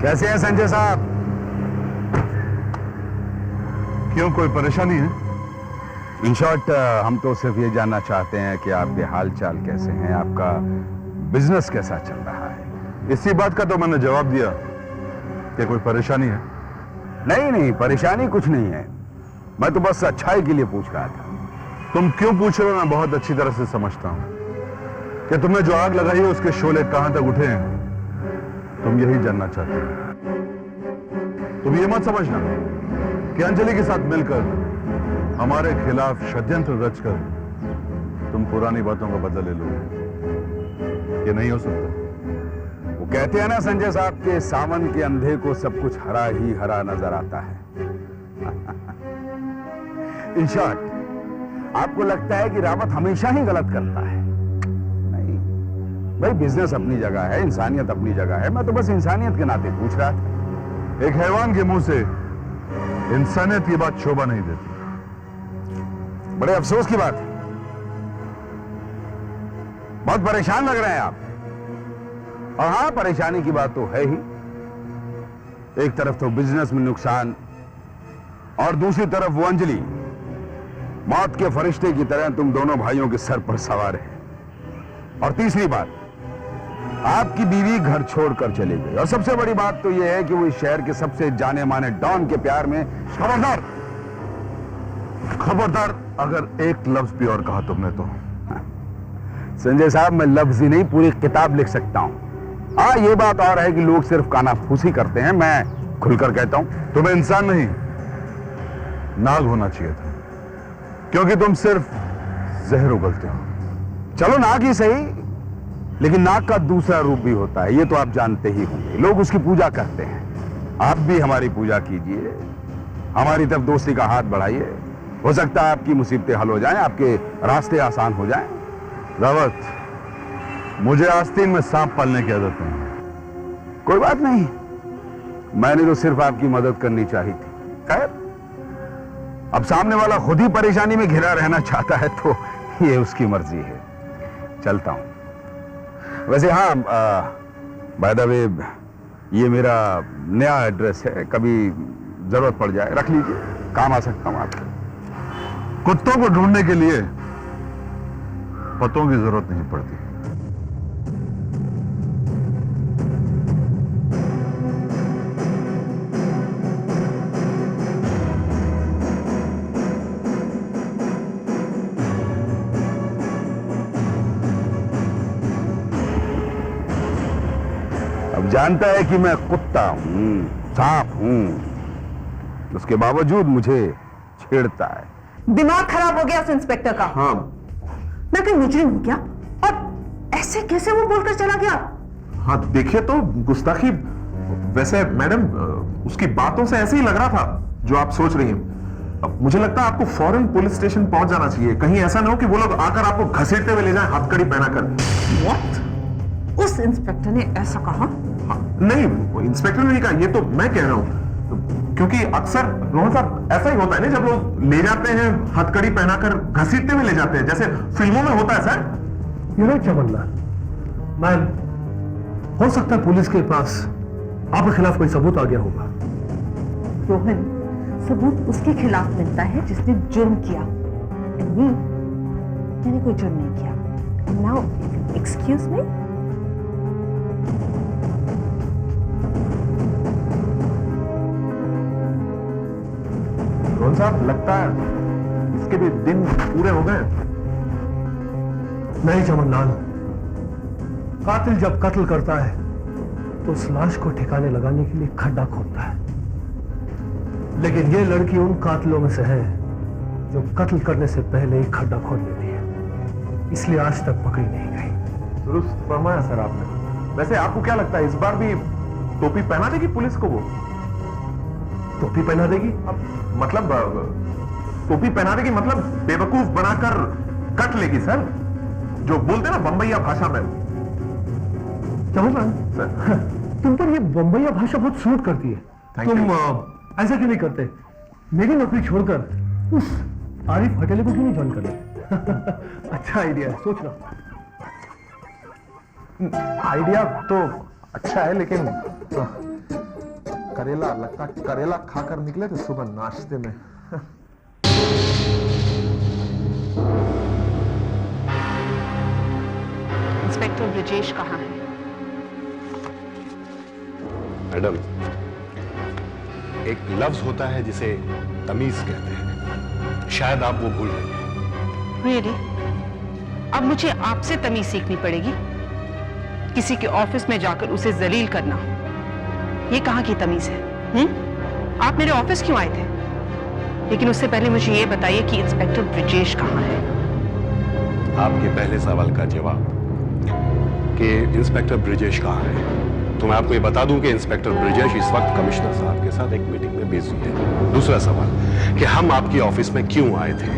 कैसे हैं संजय साहब? क्यों, कोई परेशानी है? इन शॉर्ट हम तो सिर्फ ये जानना चाहते हैं कि आपके हाल चाल कैसे हैं, आपका बिजनेस कैसा चल रहा है। इसी बात का तो मैंने जवाब दिया कि कोई परेशानी है। नहीं नहीं, परेशानी कुछ नहीं है, मैं तो बस अच्छाई के लिए पूछ रहा था। तुम क्यों पूछ रहे हो मैं बहुत अच्छी तरह से समझता हूं कि तुमने जो आग लगाई है उसके शोले कहां तक उठे हैं, तुम यही जानना चाहते हो। तुम ये मत समझना कि अंजलि के साथ मिलकर हमारे खिलाफ षड्यंत्र रचकर तुम पुरानी बातों का बदला ले लोगे। ये नहीं हो सकता। वो कहते हैं ना संजय साहब के सावन के अंधे को सब कुछ हरा ही हरा नजर आता है। इन शॉर्ट आपको लगता है कि रावत हमेशा ही गलत करता है? नहीं भाई, बिजनेस अपनी जगह है, इंसानियत अपनी जगह है। मैं तो बस इंसानियत के नाते पूछ रहा था। एक हैवान के मुंह से इंसानियत की बात शोभा नहीं देती। बड़े अफसोस की बात है, बहुत परेशान लग रहे हैं आप। और हां, परेशानी की बात तो है ही। एक तरफ तो बिजनेस में नुकसान और दूसरी तरफ वो अंजलि, मौत के फरिश्ते की तरह तुम दोनों भाइयों के सर पर सवार है। और तीसरी बात, आपकी बीवी घर छोड़कर चली गई। और सबसे बड़ी बात तो यह है कि वो इस शहर के सबसे जाने माने डॉन के प्यार में। खबरदार, खबरदार अगर एक लफ्ज भी और कहा तुमने तो। संजय साहब, मैं लफ्ज ही नहीं पूरी किताब लिख सकता हूं। हाँ, ये बात और है कि लोग सिर्फ कानाफूसी करते हैं, मैं खुलकर कहता हूं। तुम्हें इंसान नहीं नाग होना चाहिए था, क्योंकि तुम सिर्फ जहर उगलते हो। चलो नाग ही सही, लेकिन नाग का दूसरा रूप भी होता है, ये तो आप जानते ही होंगे। लोग उसकी पूजा करते हैं। आप भी हमारी पूजा कीजिए, हमारी तरफ दोस्ती का हाथ बढ़ाइए। हो सकता है आपकी मुसीबतें हल हो जाएं, आपके रास्ते आसान हो जाएं। रावत, मुझे आस्तीन में सांप पालने की आदत नहीं है। कोई बात नहीं, मैंने तो सिर्फ आपकी मदद करनी चाहिए थी। खैर, अब सामने वाला खुद ही परेशानी में घिरा रहना चाहता है तो ये उसकी मर्जी है। चलता हूं। वैसे हाँ, बाय द वे, ये मेरा नया एड्रेस है, कभी जरूरत पड़ जाए रख लीजिए, काम आ सकता हूं आपके। कुत्तों को ढूंढने के लिए पतों की जरूरत नहीं पड़ती। अब जानता है कि मैं कुत्ता हूं, सांप हूं, उसके बावजूद मुझे छेड़ता है। दिमाग खराब हो गया उस इंस्पेक्टर का। हाँ, मैं कोई मुजरिम हूं क्या? और ऐसे कैसे वो बोलकर चला गया? हाँ देखिए तो गुस्ताखी। वैसे मैडम, उसकी बातों से ऐसे ही लग रहा था जो आप सोच रही हैं। अब मुझे लगता है आपको फौरन पुलिस स्टेशन पहुंच जाना चाहिए। कहीं ऐसा ना हो कि वो लोग आकर आपको घसीटते हुए ले जाएं हथकड़ी पहनाकर। What? उस इंस्पेक्टर ने ऐसा कहा? हाँ, नहीं, वो इंस्पेक्टर ने नहीं कहा, ये तो मैं कह रहा हूं। क्योंकि अक्सर रोहन साहब ऐसा ही होता है ना, जब लोग ले जाते हैं हथकड़ी पहनाकर घसीटते हुए ले जाते हैं, जैसे फिल्मों में होता है सर। ये चमनलाल मैम, हो सकता है पुलिस के पास आपके खिलाफ कोई सबूत आ गया होगा। रोहन, सबूत उसके खिलाफ मिलता है जिसने जुर्म किया। And me, मैंने कोई जुर्म नहीं किया। And now, excuse me? Rohan साहब, लगता है इसके भी दिन पूरे हो गए। नहीं चमनलाल, कातिल जब कत्ल करता है तो उस लाश को ठिकाने लगाने के लिए खड्डा खोदता है। लेकिन ये लड़की उन कातिलों में से है जो कत्ल करने से पहले ही खड्डा खोद लेती है, इसलिए आज तक पकड़ी नहीं गई। दुरुस्त फरमाया सर आपने। वैसे आपको क्या लगता है, इस बार भी टोपी पहना देगी पुलिस को? वो टोपी पहना देगी? अब मतलब टोपी पहना देगी मतलब बेवकूफ बनाकर कट लेगी सर, जो बोलते ना बंबईया भाषा में। चमनलाल सर, तुम पर ये बंबईया भाषा बहुत सूट करती है। Thank तुम you. ऐसा क्यों नहीं करते? मेरी नौकरी छोड़कर उस आरिफ हटेले को क्यों नहीं ज्वाइन कर लेते? अच्छा आइडिया है, सोच लो। आइडिया तो अच्छा है, लेकिन करेला लगता करेला खाकर निकले थे सुबह नाश्ते में। इंस्पेक्टर ब्रिजेश कहाँ है? मैडम, एक लफ्ज होता है जिसे तमीज कहते हैं, शायद आप वो भूल गए हैं। Really? अब मुझे आपसे तमीज सीखनी पड़ेगी? किसी के ऑफिस में जाकर उसे जलील करना, ये कहाँ की तमीज है? आप मेरे ऑफिस क्यों आए थे? लेकिन उससे पहले मुझे ये बताइए कि इंस्पेक्टर ब्रिजेश कहाँ है? आपके पहले सवाल का जवाब कि इंस्पेक्टर ब्रिजेश कहाँ है, तो मैं आपको ये बता दूं कि इंस्पेक्टर ब्रिजेश इस वक्त कमिश्नर साहब के साथ एक मीटिंग में बिजी है। दूसरा सवाल कि हम आपकी ऑफिस में क्यों आए थे,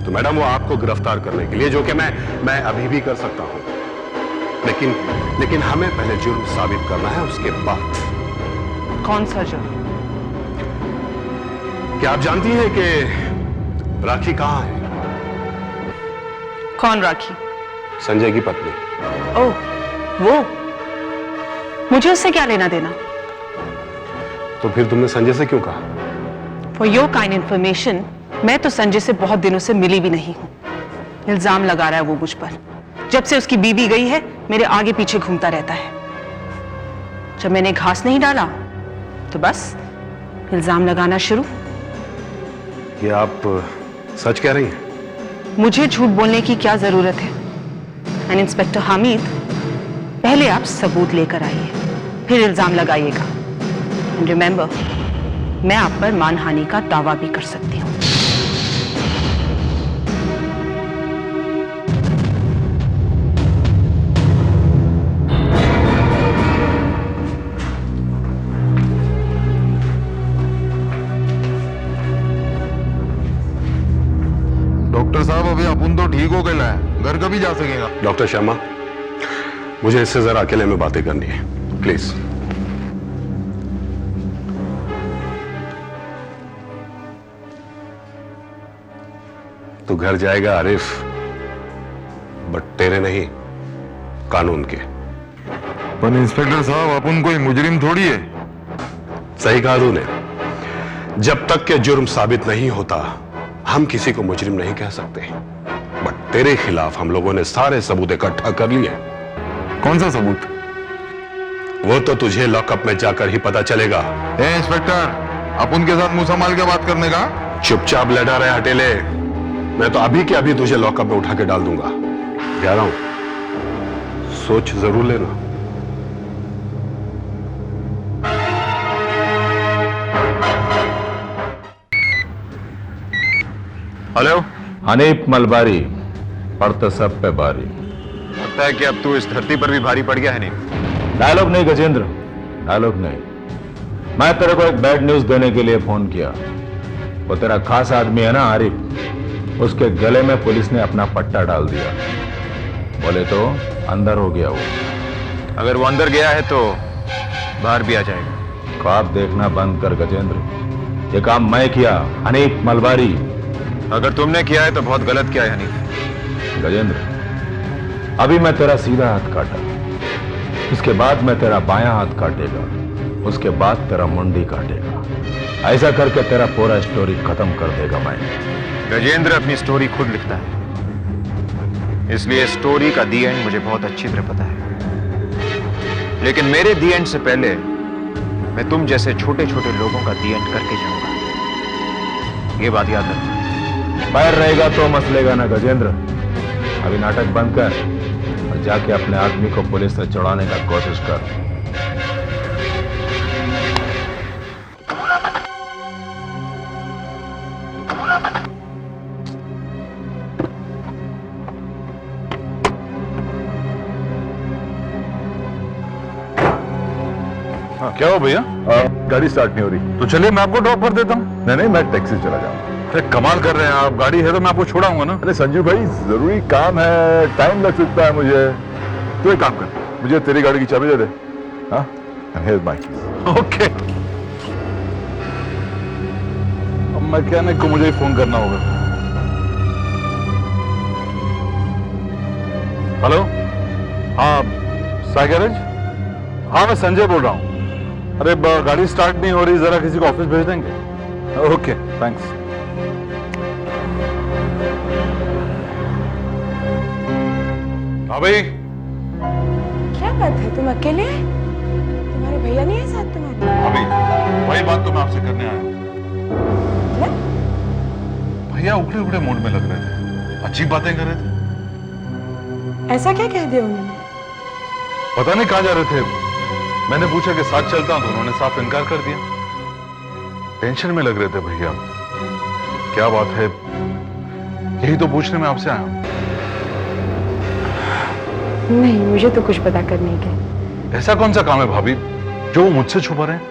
तो मैडम वो आपको गिरफ्तार करने के लिए, जो कि मैं अभी भी कर सकता हूं, लेकिन हमें पहले जुर्म साबित करना है, उसके बाद। कौन सा जुर्म? क्या आप जानती हैं कि राखी कहाँ है? कौन राखी? संजय की पत्नी। ओह, वो? मुझे उससे क्या लेना देना? तो फिर तुमने संजय से क्यों कहा? फॉर योर काइंड इंफॉर्मेशन, मैं तो संजय से बहुत दिनों से मिली भी नहीं हूं। इल्जाम लगा रहा है वो मुझ पर। जब से उसकी बीवी गई है, मेरे आगे पीछे घूमता रहता है। जब मैंने घास नहीं डाला तो बस इल्जाम लगाना शुरू। ये आप सच कह रही हैं? मुझे झूठ बोलने की क्या जरूरत है? एंड इंस्पेक्टर हामिद, पहले आप सबूत लेकर आइए, फिर इल्जाम लगाइएगा। एंड रिमेंबर, मैं आप पर मानहानि का दावा भी कर सकती हूँ। डॉक्टर साहब, अभी अपन तो ठीक हो गए हैं, घर कभी जा सकेगा? डॉक्टर शर्मा, मुझे इससे जरा अकेले में बातें करनी है, प्लीज। तू घर जाएगा आरिफ, बट तेरे नहीं, कानून के। पर इंस्पेक्टर साहब, अपन कोई मुजरिम थोड़ी है। सही कहा तूने। जब तक के जुर्म साबित नहीं होता, हम किसी को मुजरिम नहीं कह सकते। बट तेरे खिलाफ हम लोगों ने सारे सबूत इकट्ठा कर लिए। कौन सा सबूत? वो तो तुझे लॉकअप में जाकर ही पता चलेगा। इंस्पेक्टर, अपन के साथ मुंह संभाल के बात करने का। चुपचाप लेटा रहे हटेले, मैं तो अभी के अभी तुझे लॉकअप में उठा के डाल दूंगा। कह रहा हूं, सोच जरूर लेना। हेलो, हनीफ मलबारी, पड़ता सब पे बारी। लगता है कि अब तू इस धरती पर भी भारी पड़ गया है। नहीं डायलॉग नहीं गजेंद्र, डायलॉग नहीं। मैं तेरे को एक बैड न्यूज देने के लिए फोन किया। वो तेरा खास आदमी है ना आरिफ, उसके गले में पुलिस ने अपना पट्टा डाल दिया। बोले तो अंदर हो गया वो। अगर वो अंदर गया है तो बाहर भी आ जाएगा। ख्वाब देखना बंद कर गजेंद्र, ये काम मैं किया, हनीफ मलबारी। अगर तुमने किया है तो बहुत गलत किया है हनीफ। गजेंद्र, अभी मैं तेरा सीधा हाथ काटा, उसके बाद मैं तेरा बायां हाथ काटेगा, उसके बाद तेरा मुंडी काटेगा। ऐसा करके तेरा पूरा स्टोरी खत्म कर देगा मैं। गजेंद्र अपनी स्टोरी खुद लिखता है, इसलिए स्टोरी का दी एंड मुझे बहुत अच्छी तरह पता है। लेकिन मेरे दी एंड से पहले मैं तुम जैसे छोटे छोटे लोगों का दी एंड करके जाऊंगा, ये बात याद रखना। बाहर रहेगा तो मसलेगा ना गजेंद्र। अभी नाटक बंद कर और जाके अपने आदमी को पुलिस से छुड़ाने का कोशिश कर। क्या हो भैया? गाड़ी स्टार्ट नहीं हो रही। तो चलिए मैं आपको ड्रॉप कर देता हूँ। नहीं, मैं टैक्सी चला जाऊंगा। अरे कमाल कर रहे हैं आप, गाड़ी है तो मैं आपको छोड़ाऊंगा ना। अरे संजीव भाई, जरूरी काम है, टाइम लग सकता है मुझे। तो एक काम कर, मुझे तेरी गाड़ी की चाबी दे दे। हाँ, here's my keys. ओके। अब मैकेनिक को मुझे ही फोन करना होगा। हेलो, हाँ साई गैरेज। हाँ, मैं संजय बोल रहा हूँ। अरे गाड़ी स्टार्ट नहीं हो रही, जरा किसी को ऑफिस भेज देंगे? Okay thanks. हाँ भाई, क्या बात है, तुम अकेले हैं? तुम्हारे भैया नहीं है साथ तुम्हारे? अभी वही बात तो मैं आपसे करने आया हूँ। मतलब? भैया उखड़े उखड़े मूड में लग रहे थे, अजीब बातें कर रहे थे। ऐसा क्या कह दिया उन्होंने? पता नहीं कहां जा रहे थे। मैंने पूछा कि साथ चलता हूं तो उन्होंने साफ इनकार कर दिया। टेंशन में लग रहे थे भैया। क्या बात है, यही तो पूछने में आपसे आया हूं। नहीं, मुझे तो कुछ पता करने के। ऐसा कौन सा काम है भाभी जो वो मुझसे छुपा रहे हैं?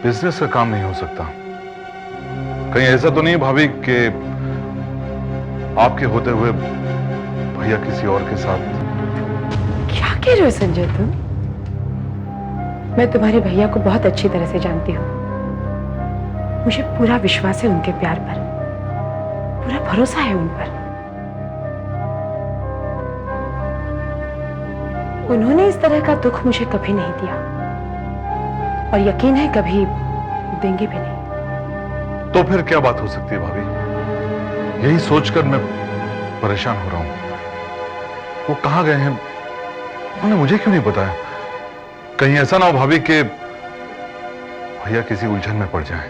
बिजनेस का काम नहीं हो सकता। कहीं ऐसा तो नहीं भाभी कि आपके होते हुए भैया किसी और के साथ? क्या कह रहे हो संजय तुम? मैं तुम्हारे भैया को बहुत अच्छी तरह से जानती हूँ। मुझे पूरा विश्वास है उनके प्यार पर, पूरा भरोसा है उन पर। उन्होंने इस तरह का दुख मुझे कभी नहीं दिया और यकीन है कभी देंगे भी नहीं। तो फिर क्या बात हो सकती है भाभी? यही सोचकर मैं परेशान हो रहा हूं। वो कहां गए हैं? उन्होंने मुझे क्यों नहीं बताया? कहीं ऐसा ना हो भाभी कि भैया किसी उलझन में पड़ जाए।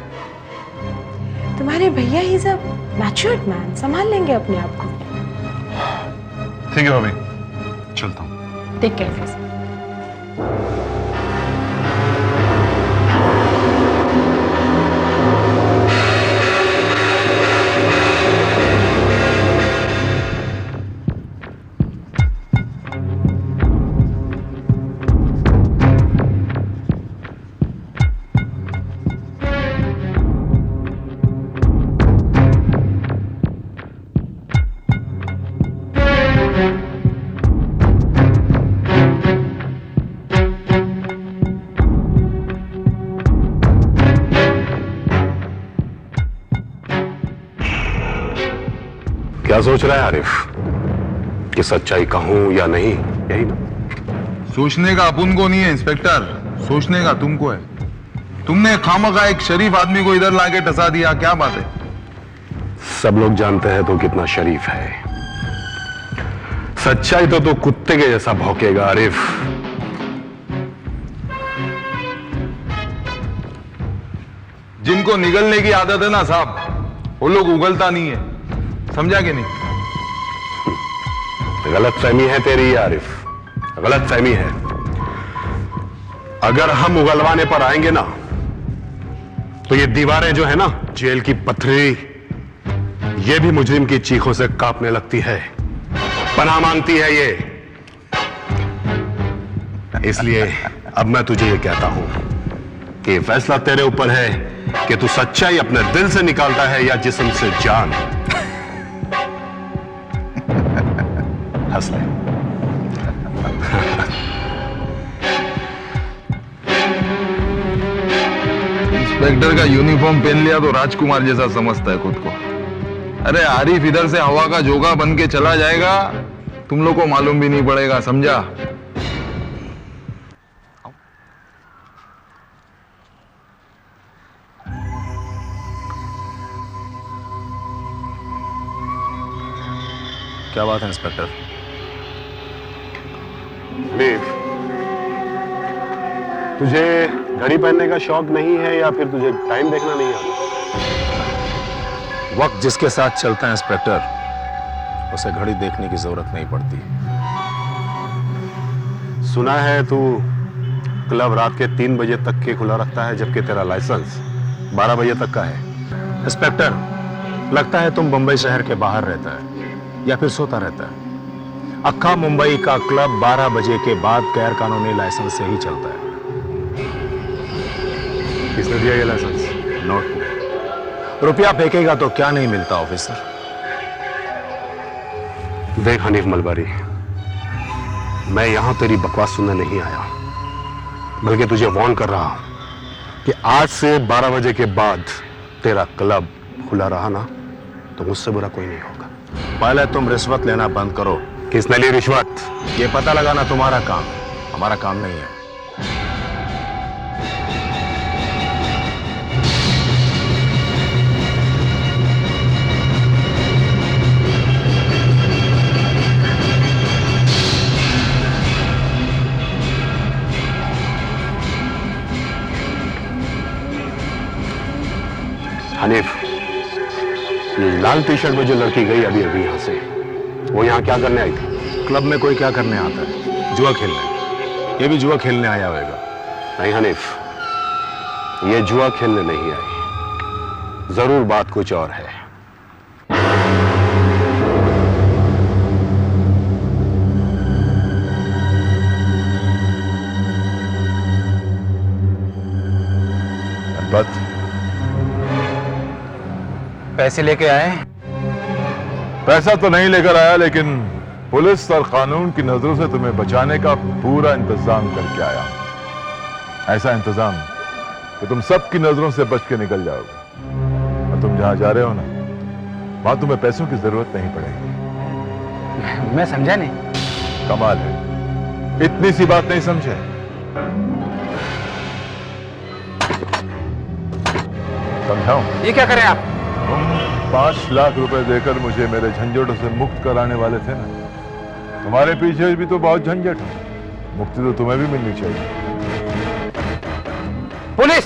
तुम्हारे भैया ही सब मैच्योर्ड मैन, संभाल लेंगे अपने आप को। ठीक है भाभी, चलता हूं। Take care of yourself. क्या सोच रहा है आरिफ कि सच्चाई कहूं या नहीं? यही ना? सोचने का अपन को नहीं है इंस्पेक्टर, सोचने का तुमको है। तुमने खामखा एक शरीफ आदमी को इधर लाके टसा दिया, क्या बात है? सब लोग जानते हैं तो कितना शरीफ है। सच्चाई तो कुत्ते के जैसा भौंकेगा आरिफ। जिनको निगलने की आदत है ना साहब, वो लोग उगलता नहीं है, समझा कि नहीं? गलतफहमी है तेरी आरिफ, गलतफहमी है। अगर हम उगलवाने पर आएंगे ना तो ये दीवारें जो है ना, जेल की पथरी, ये भी मुजरिम की चीखों से कांपने लगती है, पनाह मांगती है ये। इसलिए अब मैं तुझे ये कहता हूं कि फैसला तेरे ऊपर है कि तू सच्चाई अपने दिल से निकालता है या जिस्म से जान। हंस ले। इंस्पेक्टर का यूनिफॉर्म पहन लिया तो राजकुमार जैसा समझता है खुद को। अरे आरिफ इधर से हवा का जोगा बन के चला जाएगा, तुम लोग को मालूम भी नहीं पड़ेगा, समझा? क्या बात है इंस्पेक्टर? तुझे घड़ी पहनने का शौक नहीं है या फिर तुझे टाइम देखना नहीं आता? वक्त जिसके साथ चलता है इंस्पेक्टर, उसे घड़ी देखने की जरूरत नहीं पड़ती। सुना है तू क्लब रात के 3 बजे तक के खुला रखता है, जबकि तेरा लाइसेंस 12 बजे तक का है। इंस्पेक्टर, लगता है तुम मुंबई शहर के बाहर रहता है या फिर सोता रहता है। अक्खा मुंबई का क्लब 12 बजे के बाद गैर कानूनी लाइसेंस से ही चलता है। किसने दिया ये लाइसेंस? नोट। रुपया फेंकेगा तो क्या नहीं मिलता ऑफिसर। देख हनीफ मलबारी, मैं यहां तेरी बकवास सुनने नहीं आया, बल्कि तुझे वार्न कर रहा हूं कि आज से 12 बजे के बाद तेरा क्लब खुला रहा ना तो मुझसे बुरा कोई नहीं होगा। पहले तुम रिश्वत लेना बंद करो। किसने ली रिश्वत? ये पता लगाना तुम्हारा काम है, हमारा काम नहीं है। हनीफ, ये लाल टी शर्ट में जो लड़की गई अभी अभी यहां से, वो यहां क्या करने आई थी? क्लब में कोई क्या करने आता है? जुआ खेलने। ये भी जुआ खेलने आया होगा। नहीं हनीफ, ये जुआ खेलने नहीं आई, जरूर बात कुछ और है। बात पैसे लेके आए? पैसा तो नहीं लेकर आया, लेकिन पुलिस और कानून की नजरों से तुम्हें बचाने का पूरा इंतजाम करके आया। ऐसा इंतजाम कि तुम सबकी नजरों से बच के निकल जाओगे। और तुम जहां जा रहे हो ना, वहां तुम्हें पैसों की जरूरत नहीं पड़ेगी। मैं समझा नहीं। कमाल है, इतनी सी बात नहीं समझे? समझाऊं? ये क्या करें आप? तुम 5 लाख रुपए देकर मुझे मेरे झंझटों से मुक्त कराने वाले थे ना। तुम्हारे पीछे भी तो बहुत झंझट है। मुक्ति तो तुम्हें भी मिलनी चाहिए। पुलिस!